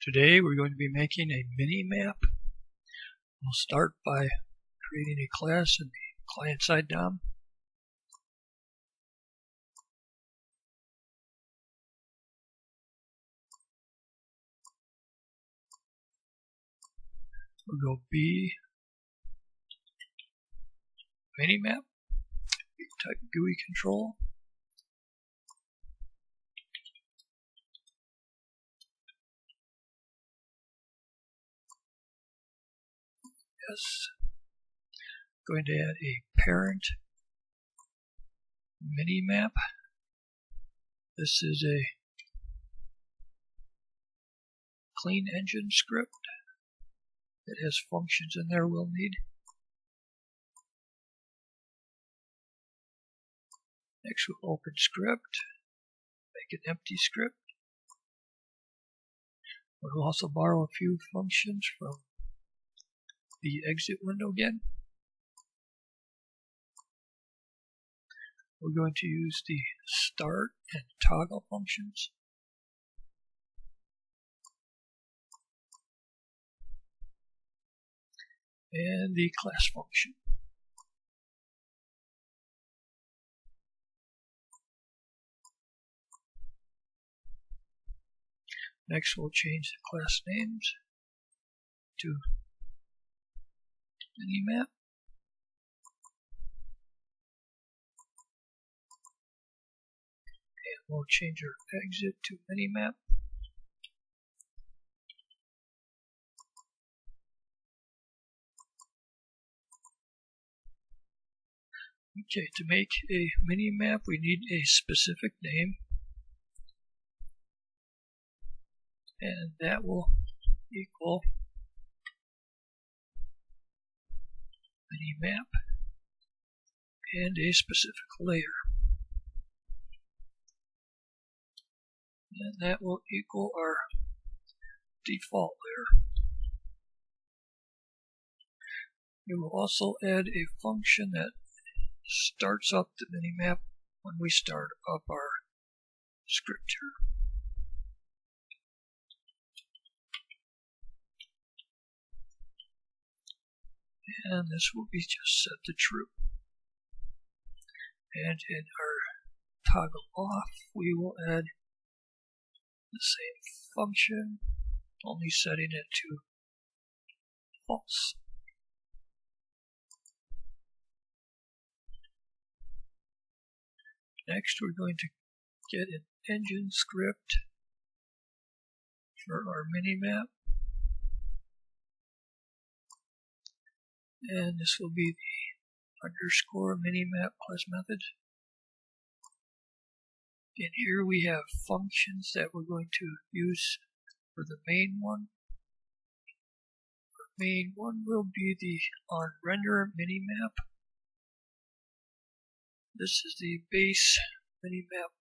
Today we're going to be making a mini-map. We'll start by creating a class in the client-side DOM. We'll go B, Minimap, type GUI control. Yes. Going to add a parent Minimap. This is a clean engine script. It has functions in there we'll need. Next we'll open script, make an empty script. We'll also borrow a few functions from the exit window again. We're going to use the start and toggle functions. And the class function. Next we'll change the class names to Minimap. And we'll change our exit to Minimap. Okay, to make a Minimap we need a specific name. And that will equal Minimap and a specific layer. And that will equal our default layer. We will also add a function that starts up the Minimap when we start up our script here. And this will be just set to true. And in our toggle off, we will add the same function, only setting it to false. Next, we're going to get an engine script for our Minimap. And this will be the underscore Minimap plus method. In here we have functions that we're going to use for the main one. The main one will be the onRender Minimap. This is the base Minimap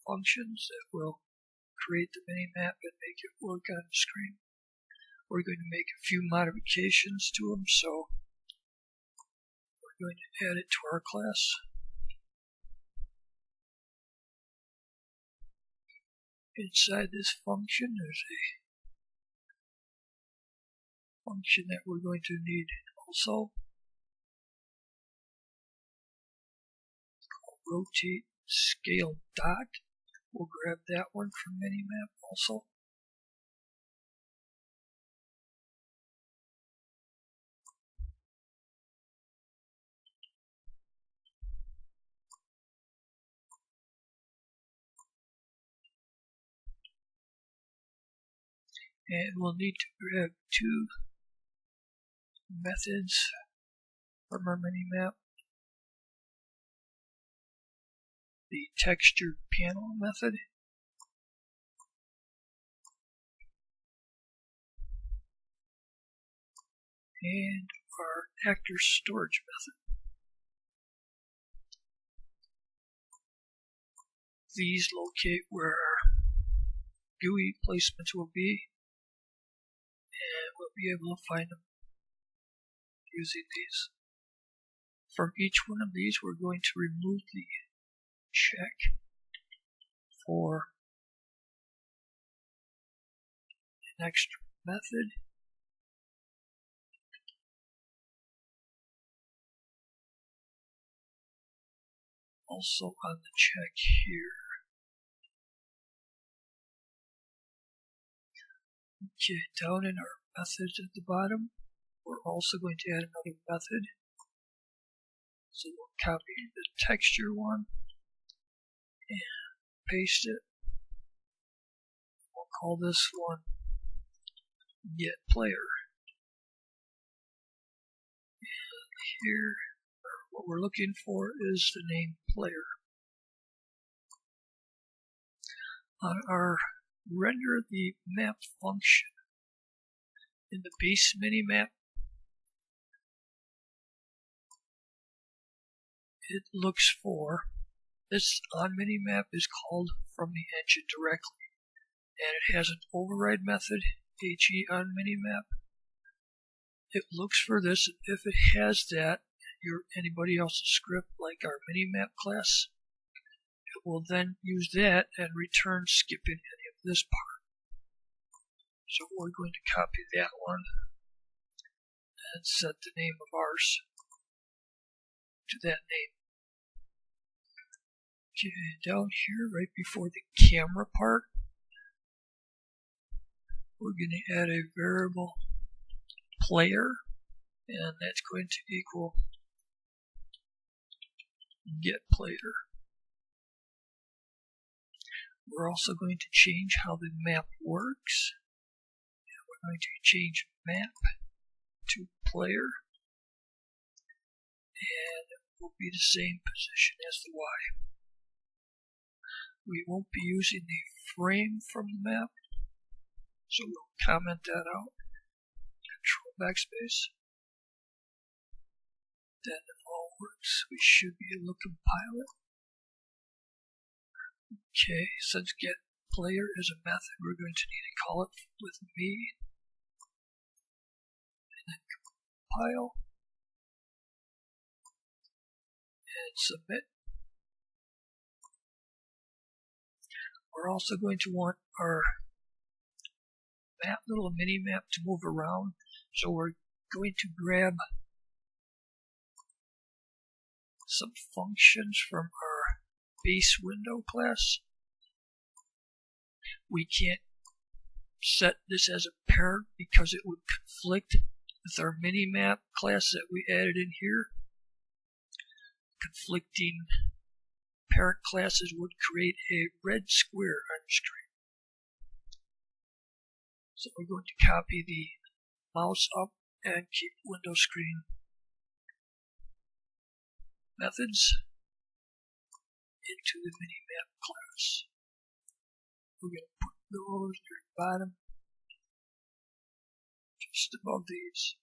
functions that will create the Minimap and make it work on the screen. We're going to make a few modifications to them, so we're going to add it to our class. Inside this function, there's a function that we're going to need also. It's called rotate scale dot. We'll grab that one from Minimap also. And we'll need to grab two methods from our Minimap. The texture panel method and our actor storage method. These locate where our GUI placements will be. And we'll be able to find them using these. From each one of these, we're going to remove the check for an extra method. Also on the check here. Okay, down in our methods at the bottom, we're also going to add another method. So we'll copy the texture one and paste it. We'll call this one getPlayer. And here, what we're looking for is the name player. On our render the map function in the base minimap, it looks for this on minimap is called from the engine directly, and it has an override method he on minimap. It looks for this, and if it has that, anybody else's script like our minimap class, it will then use that and return skipping any of this part. So we're going to copy that one and set the name of ours to that name. Okay, down here right before the camera part, we're going to add a variable player, and that's going to equal getPlayer. We're also going to change how the map works. And we're going to change map to player, and it will be the same position as the Y. We won't be using the frame from the map, so we'll comment that out. Control backspace. Then if all works, we should be able to compile it. Okay, since getPlayer is a method, we're going to need to call it with me, and then compile and submit. We're also going to want our little mini-map to move around, so we're going to grab some functions from our base window class. We can't set this as a parent because it would conflict with our minimap class that we added in here. Conflicting parent classes would create a red square on your screen. So we're going to copy the mouse up and keep window screen methods into the minimap class. We're going to put those near the bottom, just above these.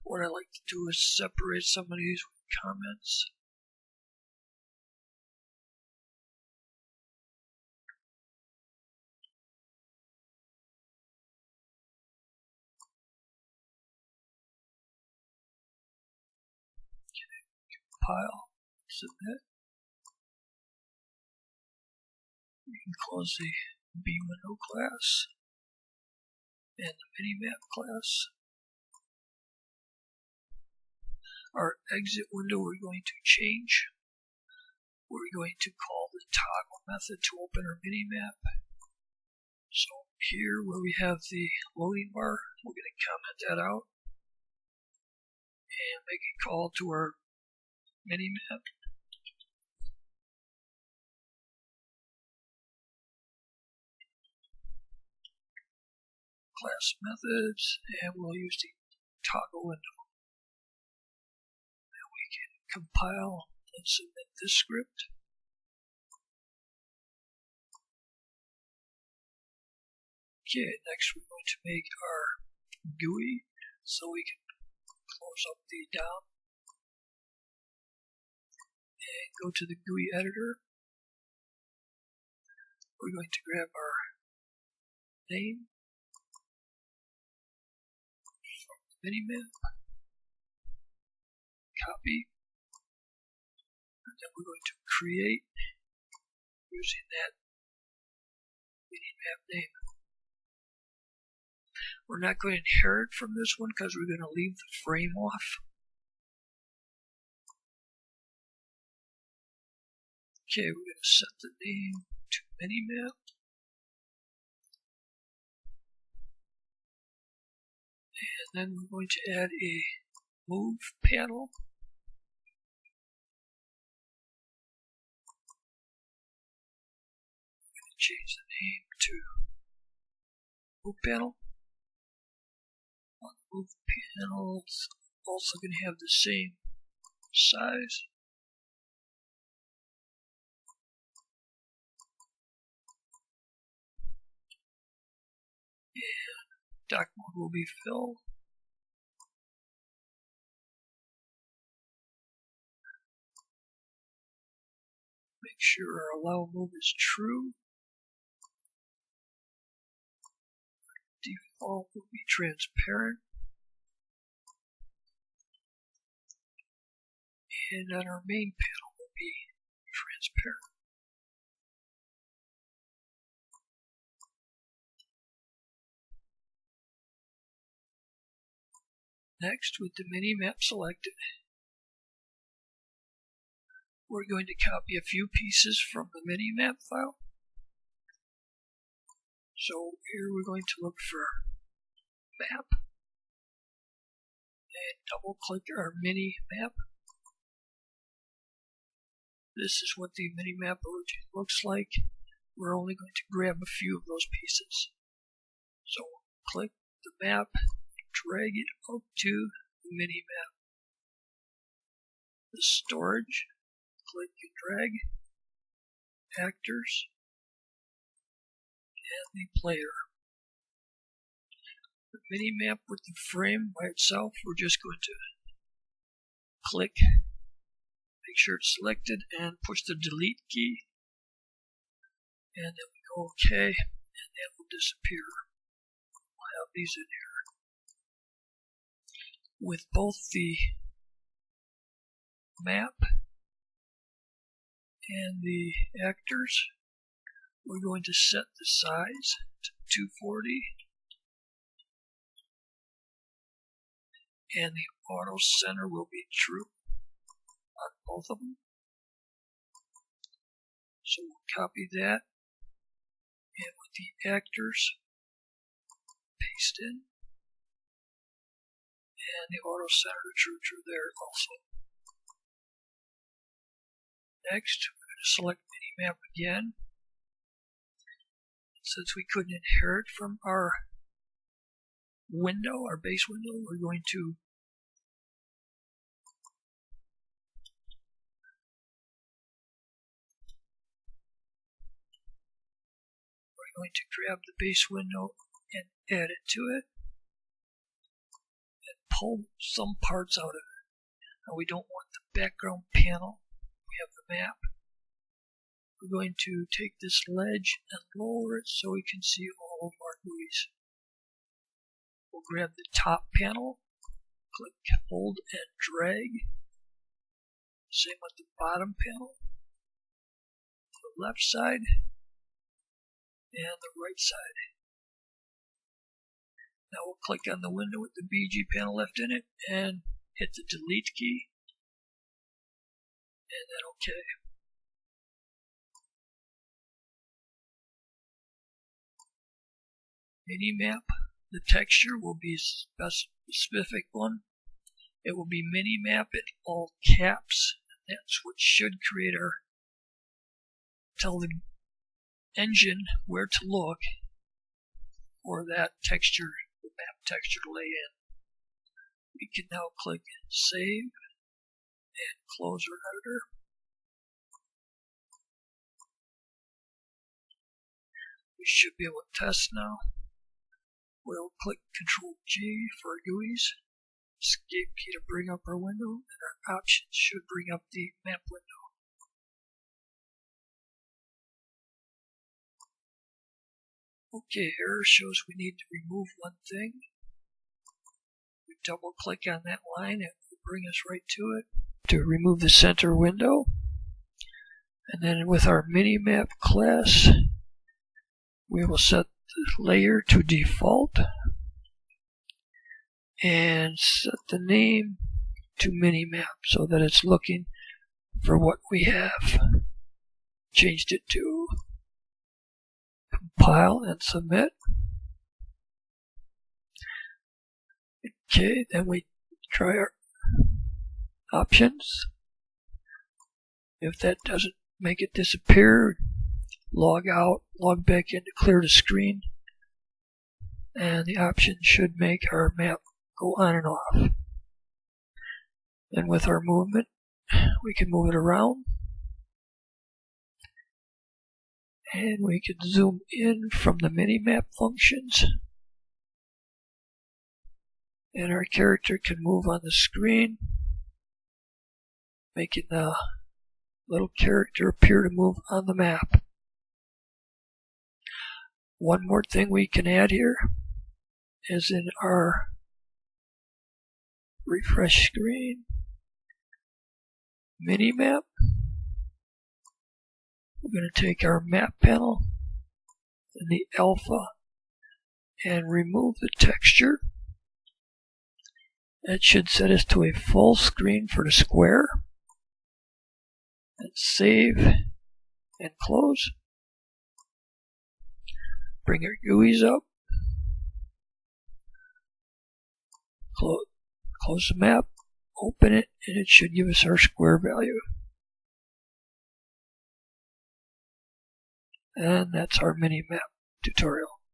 What I like to do is separate some of these with comments. Compile, submit. We can close the B window class and the minimap class. Our exit window we're going to change. We're going to call the toggle method to open our minimap. So here where we have the loading bar, we're going to comment that out and make a call to our minimap. Class methods, and we'll use the toggle window. And we can compile and submit this script. Okay, next we're going to make our GUI, so we can close up the DOM and go to the GUI editor. We're going to grab our name from the minimap, copy, and then we're going to create using that Minimap name. We're not going to inherit from this one because we're going to leave the frame off. Okay, we're going to set the name to Minimap. And then we're going to add a move panel. I'm going to change the name to move panel. On the move panel, it's also going to have the same size. And dock mode will be fill. Make sure our allow move is true. Default will be transparent. And on our main panel will be transparent. Next, with the Minimap selected, we're going to copy a few pieces from the Minimap file. So here we're going to look for map and double click our Minimap. This is what the Minimap origin looks like. We're only going to grab a few of those pieces. So click the map, drag it up to the Minimap. The storage, click and drag, actors, and the player. The Minimap with the frame by itself, we're just going to click, make sure it's selected, and push the delete key. And then we go OK, and that will disappear. We'll have these in here. With both the map and the actors, we're going to set the size to 240 and the auto center will be true on both of them. So we'll copy that, and with the actors, paste in, and the auto center true there also. Next, we're going to select Minimap again. Since we couldn't inherit from our window, our base window, we're going to grab the base window and add it to it and pull some parts out of it. Now we don't want the background panel. We have the map. We're going to take this ledge and lower it so we can see all of our GUIs. We'll grab the top panel, click, hold, and drag. Same with the bottom panel, the left side, and the right side. Now we'll click on the window with the BG panel left in it and hit the delete key, and then OK. Minimap, the texture will be a specific one. It will be Minimap in all caps. That's what should create tell the engine where to look for that texture, the map texture to lay in. We can now click Save and close our editor. We should be able to test now. We'll click Ctrl G for our GUIs, escape key to bring up our window, and our options should bring up the map window. Okay, error shows we need to remove one thing. We double click on that line, it will bring us right to it. To remove the center window, and then with our Minimap class, We will set the layer to default and set the name to Minimap so that it's looking for what we have. Changed it to compile and submit. Okay, then we try our options. If that doesn't make it disappear, log out, log back in to clear the screen, and the option should make our map go on and off. And with our movement, we can move it around, and we can zoom in from the Minimap functions, and our character can move on the screen, making the little character appear to move on the map. One more thing we can add here is in our refresh screen Minimap. We're going to take our map panel in the alpha and remove the texture. That should set us to a full screen for the square. And save and close. Bring our GUIs up. Close the map, open it, and it should give us our square value. And that's our Minimap tutorial.